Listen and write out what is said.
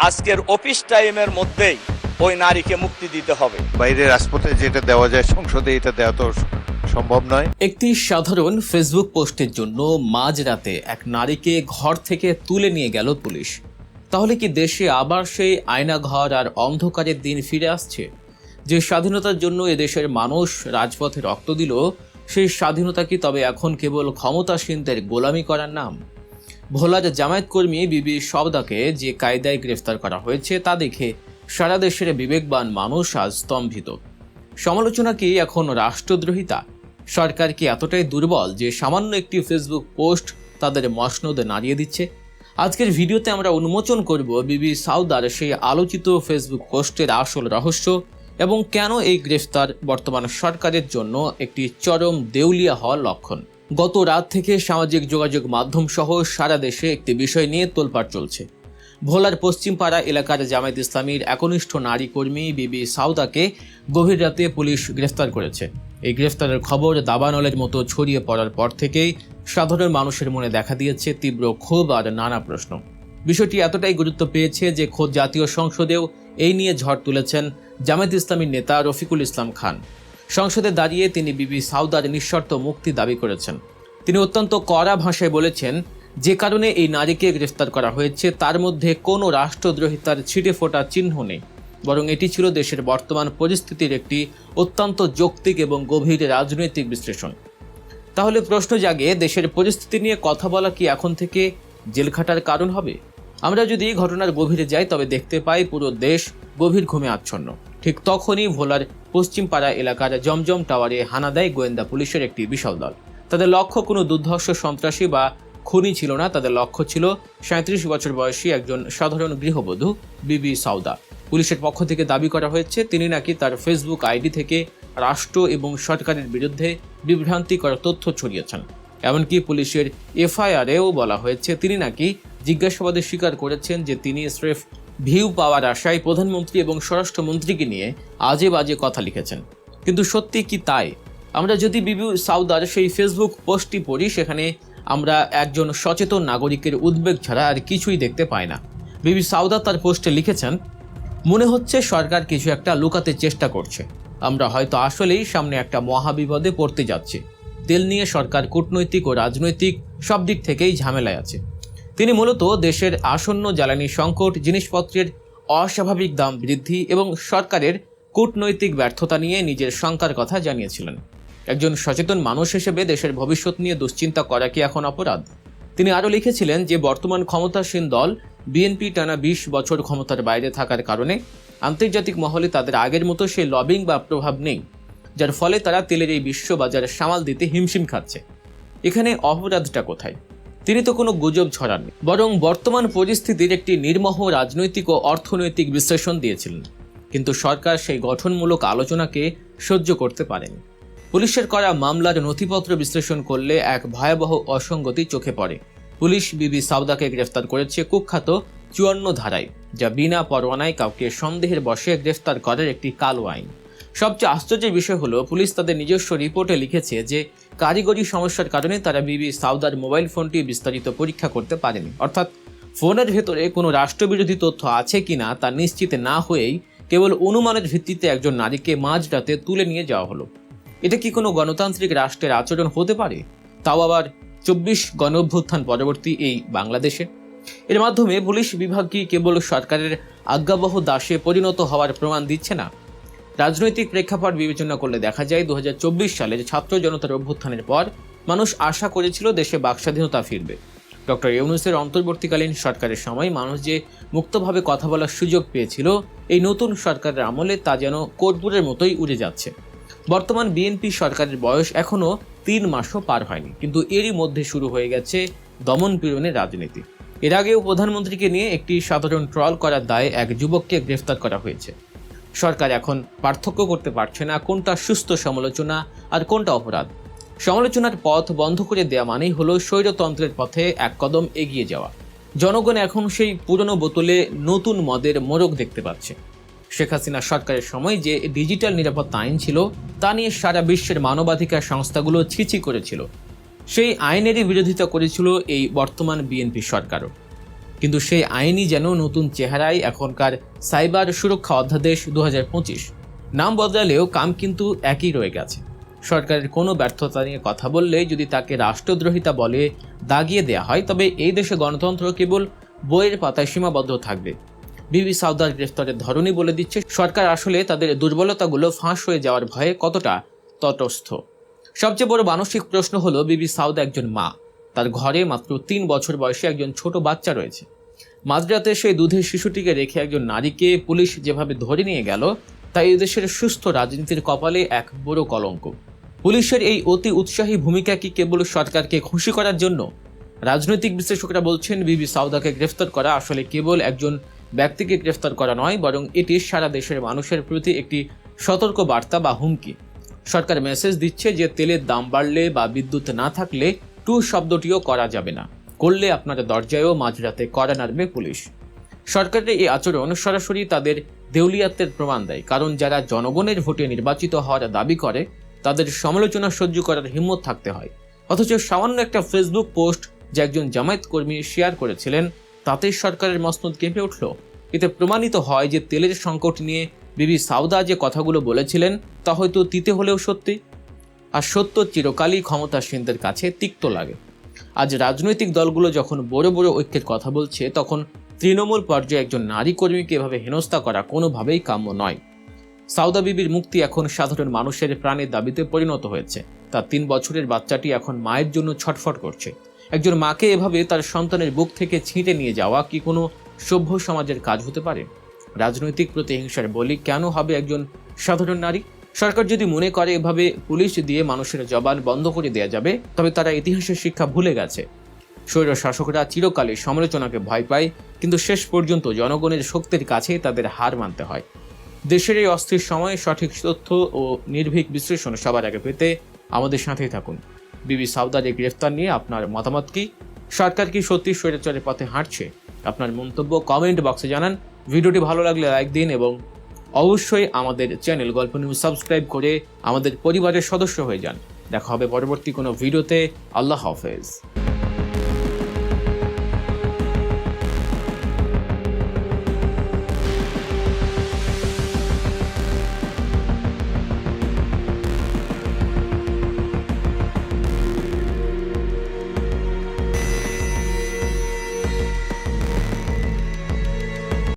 আজকের অফিস টাইমের মধ্যেই ওই নারীকে মুক্তি দিতে হবে। বাইরে রাজপথে যেটা দেওয়া যায় সংসদে এটা দেওয়া তো সম্ভব নয়। একটি সাধারণ ফেসবুক পোস্টের জন্য মাঝরাতে এক নারীকে ঘর থেকে তুলে নিয়ে গেল পুলিশ। তাহলে কি দেশে আবার সেই আয়নাঘর আর অন্ধকারের দিন ফিরে আসছে? যে স্বাধীনতার জন্য এদেশের মানুষ রাজপথে রক্ত দিল, সেই স্বাধীনতা কি তবে এখন কেবল ক্ষমতাসীনদের গোলামি করার নাম? ভোলার জামায়াত কর্মী বিবি সওদাকে যে কায়দায় গ্রেফতার করা হয়েছে তা দেখে সারা দেশের বিবেকবান মানুষ আজ স্তম্ভিত। সমালোচনা কি এখন রাষ্ট্রদ্রোহিতা? সরকার কি এতটাই দুর্বল যে সামান্য একটি ফেসবুক পোস্ট তাদের মসনদে নাড়িয়ে দিচ্ছে? আজকের ভিডিওতে আমরা উন্মোচন করব বিবি সওদার সেই আলোচিত ফেসবুক পোস্টের আসল রহস্য এবং কেন এই গ্রেফতার বর্তমান সরকারের জন্য একটি চরম দেউলিয়া হওয়ার লক্ষণ। গত রাত থেকে সামাজিক যোগাযোগ মাধ্যম সহ সারা দেশে একটি বিষয় নিয়ে তোলপাড় চলছে। ভোলার পশ্চিমপাড়া এলাকার জামায়াত ইসলামীর একনিষ্ঠ নারী কর্মী বিবি সওদাকে গভীর রাতে পুলিশ গ্রেফতার করেছে। এই গ্রেফতারের খবর দাবানলের মতো ছড়িয়ে পড়ার পর থেকেই সাধারণ মানুষের মনে দেখা দিয়েছে তীব্র ক্ষোভ আর নানা প্রশ্ন। বিষয়টি এতটাই গুরুত্ব পেয়েছে যে খোদ জাতীয় সংসদেও এই নিয়ে ঝড় তুলেছেন জামায়াত ইসলামীর নেতা রফিকুল ইসলাম খান। সংসদে দাঁড়িয়ে তিনি বিবি সওদার নিঃশর্ত মুক্তি দাবি করেছেন। তিনি অত্যন্ত কড়া ভাষায় বলেছেন, যে কারণে এই নারীকে গ্রেফতার করা হয়েছে তার মধ্যে কোনো রাষ্ট্রদ্রোহিতার ছিটে ফোটা চিহ্ন নেই, বরং এটি ছিল দেশের বর্তমান পরিস্থিতির একটি অত্যন্ত যৌক্তিক এবং গভীর রাজনৈতিক বিশ্লেষণ। তাহলে প্রশ্ন জাগে, দেশের পরিস্থিতি নিয়ে কথা বলা কি এখন থেকে জেল খাটার কারণ হবে? আমরা যদি ঘটনার গভীরে যাই তবে দেখতে পাই পুরো দেশ গভীর ঘুমে আচ্ছন্ন। ঠিক তখনই ভোলার পশ্চিমপাড়া এলাকার জমজম টাওয়ারে হানা দেয় গোয়েন্দা পুলিশের একটি বিশাল দল। তাদের লক্ষ্য কোনো দুর্ধর্ষ সন্ত্রাসী বা খুনি ছিল না, তাদের লক্ষ্য ছিল 37 বছর বয়সী একজন সাধারণ গৃহবধূ বিবি সওদা। পুলিশের পক্ষ থেকে দাবি করা হয়েছে তিনি নাকি তার ফেসবুক আইডি থেকে রাষ্ট্র এবং সরকারের বিরুদ্ধে বিভ্রান্তিকর তথ্য ছড়িয়েছেন। এমনকি পুলিশের এফআইআরেও বলা হয়েছে তিনি নাকি জিজ্ঞাসাবাদে স্বীকার করেছেন যে তিনি স্রেফ ভিউ পাওয়ার আশায় প্রধানমন্ত্রী এবং স্বরাষ্ট্রমন্ত্রীকে নিয়ে আজে বাজে কথা লিখেছেন। কিন্তু সত্যি কি তাই? আমরা যদি বিবি সওদার সেই ফেসবুক পোস্টটি পড়ি, সেখানে আমরা একজন সচেতন নাগরিকের উদ্বেগ ছাড়া আর কিছুই দেখতে পাই না। বিবি সওদা তার পোস্টে লিখেছেন, মনে হচ্ছে সরকার কিছু একটা লুকাতে চেষ্টা করছে। আমরা হয়তো আসলেই সামনে একটা মহাবিপদে পড়তে যাচ্ছি। তেল নিয়ে সরকার কূটনৈতিক ও রাজনৈতিক সব দিক থেকেই ঝামেলায় আছে। তিনি মূলত দেশের আসন্ন জ্বালানি সংকট, জিনিসপত্রের অস্বাভাবিক দাম বৃদ্ধি এবং সরকারের কূটনৈতিক ব্যর্থতা নিয়ে নিজের শঙ্কার কথা জানিয়েছিলেন। একজন সচেতন মানুষ হিসেবে দেশের ভবিষ্যৎ নিয়ে দুশ্চিন্তা করা কি এখন অপরাধ? তিনি আরও লিখেছিলেন যে বর্তমান ক্ষমতাসীন দল বিএনপি টানা 20 বছর ক্ষমতার বাইরে থাকার কারণে আন্তর্জাতিক মহলে তাদের আগের মতো সেই লবিং বা প্রভাব নেই, যার ফলে তারা তেলের এই বিশ্ববাজারে সামাল দিতে হিমশিম খাচ্ছে। এখানে অপরাধটা কোথায়? তিনি তো কোনো গুজব ছড়াননি, বরং বর্তমান পরিস্থিতির একটি নির্মোহ রাজনৈতিক ও অর্থনৈতিক বিশ্লেষণ দিয়েছিলেন। কিন্তু সরকার সেই গঠনমূলক আলোচনাকে সহ্য করতে পারেনি। পুলিশের করা মামলার নথিপত্র বিশ্লেষণ করলে এক ভয়াবহ অসঙ্গতি চোখে পড়ে। পুলিশ বিবি সওদাকে গ্রেফতার করেছে কুখ্যাত 54 ধারায়, যা বিনা পরোয়ানায় কাউকে সন্দেহের বশে গ্রেফতার করার একটি কালো আইন। সবচেয়ে আশ্চর্যের বিষয় হলো, পুলিশ তাদের নিজস্ব রিপোর্টে লিখেছে যে কারিগরি সমস্যার কারণে তারা বিবি সওদার মোবাইল ফোনটি বিস্তারিত পরীক্ষা করতে পারেনি। অর্থাৎ ফোনের ভেতরে কোনো রাষ্ট্রবিরোধী তথ্য আছে কিনা তা নিশ্চিত না হয়েই কেবল অনুমানের ভিত্তিতে একজন নারীকে মাঝরাতে তুলে নিয়ে যাওয়া হলো। এটা কি কোনো গণতান্ত্রিক রাষ্ট্রের আচরণ হতে পারে? তাও আবার 24 গণঅভ্যুত্থান পরবর্তী এই বাংলাদেশে। এর মাধ্যমে পুলিশ বিভাগ কি কেবল সরকারের আজ্ঞাবহ দাসে পরিণত হওয়ার প্রমাণ দিচ্ছে না? রাজনৈতিক প্রেক্ষাপট বিবেচনা করলে দেখা যায় 2024 সালের ছাত্র জনতার অভ্যুত্থানের পর মানুষ আশা করেছিল দেশে বাকস্বাধীনতা ফিরবে। ডক্টর ইউনূসের অন্তর্বর্তীকালীন সরকারের সময় মানুষ যে মুক্তভাবে কথা বলার সুযোগ পেয়েছিল, এই নতুন সরকারের আমলে তা যেন কর্পূরের মতোই উড়ে যাচ্ছে। বর্তমান বিএনপি সরকারের বয়স এখনও 3 মাসও পার হয়নি, কিন্তু এরই মধ্যে শুরু হয়ে গেছে দমন পীড়নের রাজনীতি। এর আগেও প্রধানমন্ত্রীকে নিয়ে একটি সাধারণ ট্রল করার দায়ে এক যুবককে গ্রেফতার করা হয়েছে। সরকার এখন পার্থক্য করতে পারছে না কোনটা সুস্থ সমালোচনা আর কোনটা অপরাধ। সমালোচনার পথ বন্ধ করে দেওয়া মানেই হলো স্বৈরতন্ত্রের পথে এক কদম এগিয়ে যাওয়া। জনগণ এখন সেই পুরনো বোতলে নতুন মদের মোড়ক দেখতে পাচ্ছে। শেখ হাসিনা সরকারের সময় যে ডিজিটাল নিরাপত্তা আইন ছিল তা নিয়ে সারা বিশ্বের মানবাধিকার সংস্থাগুলো ছিছি করেছিল। সেই আইনেরই বিরোধিতা করেছিল এই বর্তমান বিএনপি সরকারও। কিন্তু সেই আইনই যেন নতুন চেহারায় এখনকার সাইবার সুরক্ষা অধ্যাদেশ 2025। নাম বদলালেও কাম কিন্তু একই রয়ে গেছে। সরকারের কোনো ব্যর্থতা নিয়ে কথা বললে যদি তাকে রাষ্ট্রদ্রোহিতা বলে দাগিয়ে দেওয়া হয়, তবে এই দেশে গণতন্ত্র কেবল বইয়ের পাতায় সীমাবদ্ধ থাকবে। বিবি সাউদার গ্রেফতারের ধরনই বলে দিচ্ছে সরকার আসলে তাদের দুর্বলতাগুলো ফাঁস হয়ে যাওয়ার ভয়ে কতটা তটস্থ। সবচেয়ে বড় মানসিক প্রশ্ন হলো, বিবি সাউদা একজন মা, তার ঘরে মাত্র 3 বছর বয়সে একজন ছোট বাচ্চা রয়েছে। মাঝরাতে সেই দুধের শিশুটিকে রেখে একজন নারীকে পুলিশ যেভাবে ধরে নিয়ে গেল, তা এই দেশের সুস্থ রাজনীতির কপালে এক বড় কলঙ্ক। পুলিশের এই অতি উৎসাহী ভূমিকা কি কেবল সরকারকে খুশি করার জন্য? রাজনৈতিক বিশ্লেষকরা বলছেন, বিবি সাউদাকে গ্রেফতার করা আসলে কেবল একজন ব্যক্তিকে গ্রেফতার করা নয়, বরং এটি সারা দেশের মানুষের প্রতি একটি সতর্ক বার্তা বা হুমকি। সরকার মেসেজ দিচ্ছে যে তেলের দাম বাড়লে বা বিদ্যুৎ না থাকলে টু শব্দটিও করা যাবে না, করলে আপনার দরজায়ও মাঝরাতে কড়া নাড়বে পুলিশ। সরকারের এই আচরণ সরাসরি তাদের দেউলিয়াত্বের প্রমাণ দেয়, কারণ যারা জনগণের ভোটে নির্বাচিত হওয়ার দাবি করে তাদের সমালোচনা সহ্য করার হিম্মত থাকতে হয়। অথচ সামান্য একটা ফেসবুক পোস্ট যা একজন জামায়াত কর্মী শেয়ার করেছিলেন, তাতেই সরকারের মসনদ কেঁপে উঠল। এতে প্রমাণিত হয় যে তেলের সংকট নিয়ে বিবি সাউদা যে কথাগুলো বলেছিলেন তা হয়তো তিতে হলেও সত্যি, আর সত্য চিরকালই ক্ষমতাসীনদের কাছে তিক্ত লাগে। আজ রাজনৈতিক দলগুলো যখন বড় বড় ঐক্যের কথা বলছে, তখন তৃণমূল পর্যায়ে একজন নারী কর্মীকে এভাবে হেনস্থা করা কোনোভাবেই কাম্য নয়। সাউদা বিবির মুক্তি এখন সাধারণ মানুষের প্রাণের দাবিতে পরিণত হয়েছে। তার 3 বছরের বাচ্চাটি এখন মায়ের জন্য ছটফট করছে। একজন মাকে এভাবে তার সন্তানের বুক থেকে ছিঁটে নিয়ে যাওয়া কি কোনো সভ্য সমাজের কাজ হতে পারে? রাজনৈতিক প্রতিহিংসার বলি কেন হবে একজন সাধারণ নারী? সরকার যদি মনে করে এভাবে পুলিশ দিয়ে মানুষের জবান বন্ধ করে দেওয়া যাবে, তবে তারা ইতিহাসের শিক্ষা ভুলে গেছে। স্বৈর শাসকরা চিরকালে সমালোচনাকে ভয় পায়, কিন্তু শেষ পর্যন্ত জনগণের শক্তির কাছে তাদের হার মানতে হয়। দেশের এই অস্থির সময়ে সঠিক তথ্য ও নির্ভীক বিশ্লেষণ সবার আগে পেতে আমাদের সাথেই থাকুন। বিবি সাউদার এই গ্রেফতার নিয়ে আপনার মতামত কি? সরকার কি সত্যি স্বৈরাচারের পথে হাঁটছে? আপনার মন্তব্য কমেন্ট বক্সে জানান। ভিডিওটি ভালো লাগলে লাইক দিন এবং অবশ্যই আমাদের চ্যানেল গল্প নিউজ সাবস্ক্রাইব করে আমাদের পরিবারের সদস্য হয়ে যান। দেখা হবে পরবর্তী কোনো ভিডিওতে। আল্লাহ হাফেজ।